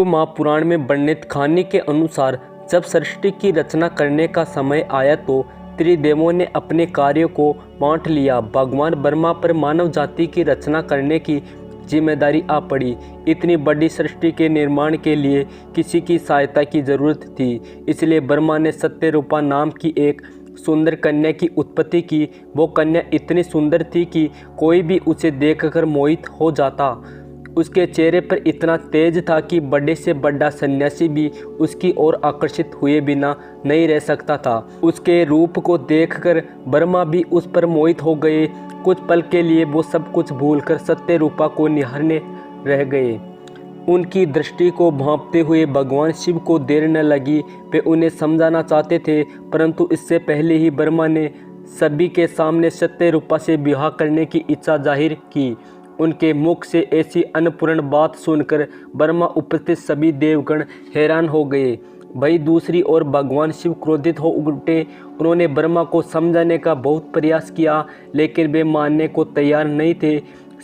शिव महापुराण में वर्णित कहानी के अनुसार जब सृष्टि की रचना करने का समय आया तो त्रिदेवों ने अपने कार्यों को बांट लिया। भगवान ब्रह्मा पर मानव जाति की रचना करने की जिम्मेदारी आ पड़ी। इतनी बड़ी सृष्टि के निर्माण के लिए किसी की सहायता की जरूरत थी, इसलिए ब्रह्मा ने सत्यरूपा नाम की एक सुंदर कन्या की उत्पत्ति की। वो कन्या इतनी सुंदर थी कि कोई भी उसे देखकर मोहित हो जाता। उसके चेहरे पर इतना तेज था कि बड़े से बड़ा सन्यासी भी उसकी ओर आकर्षित हुए बिना नहीं रह सकता था। उसके रूप को देखकर ब्रह्मा भी उस पर मोहित हो गए। कुछ पल के लिए वो सब कुछ भूलकर सत्यरूपा को निहारने रह गए। उनकी दृष्टि को भांपते हुए भगवान शिव को देर न लगी। वे उन्हें समझाना चाहते थे, परंतु इससे पहले ही ब्रह्मा ने सभी के सामने सत्यरूपा से विवाह करने की इच्छा जाहिर की। उनके मुख से ऐसी अन्नपूर्ण बात सुनकर ब्रह्मा उपस्थित सभी देवगण हैरान हो गए। वहीं दूसरी ओर भगवान शिव क्रोधित हो उठे। उन्होंने ब्रह्मा को समझाने का बहुत प्रयास किया, लेकिन वे मानने को तैयार नहीं थे।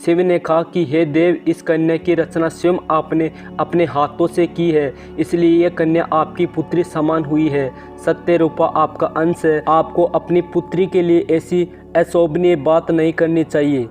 शिव ने कहा कि हे देव, इस कन्या की रचना स्वयं आपने अपने हाथों से की है, इसलिए यह कन्या आपकी पुत्री समान हुई है। सत्यरूपा आपका अंश है। आपको अपनी पुत्री के लिए ऐसी अशोभनीय बात नहीं करनी चाहिए।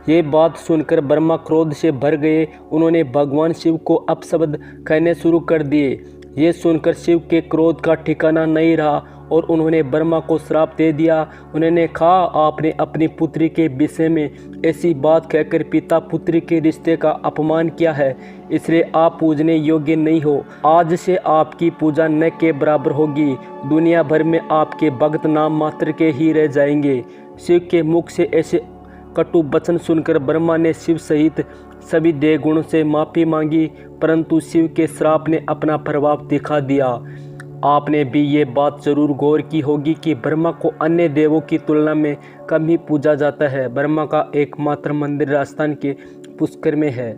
ये बात सुनकर ब्रह्मा क्रोध से भर गए। उन्होंने भगवान शिव को अपशब्द कहने शुरू कर दिए। ये सुनकर शिव के क्रोध का ठिकाना नहीं रहा और उन्होंने ब्रह्मा को श्राप दे दिया। उन्होंने कहा, आपने अपनी पुत्री के विषय में ऐसी बात कहकर पिता पुत्री के रिश्ते का अपमान किया है, इसलिए आप पूजने योग्य नहीं हो। आज से आपकी पूजा न के बराबर होगी। दुनिया भर में आपके भक्त नाम मात्र के ही रह जाएंगे। शिव के मुख से ऐसे कटु वचन सुनकर ब्रह्मा ने शिव सहित सभी देवगुणों से माफ़ी मांगी, परंतु शिव के श्राप ने अपना प्रभाव दिखा दिया। आपने भी ये बात जरूर गौर की होगी कि ब्रह्मा को अन्य देवों की तुलना में कम ही पूजा जाता है। ब्रह्मा का एकमात्र मंदिर राजस्थान के पुष्कर में है।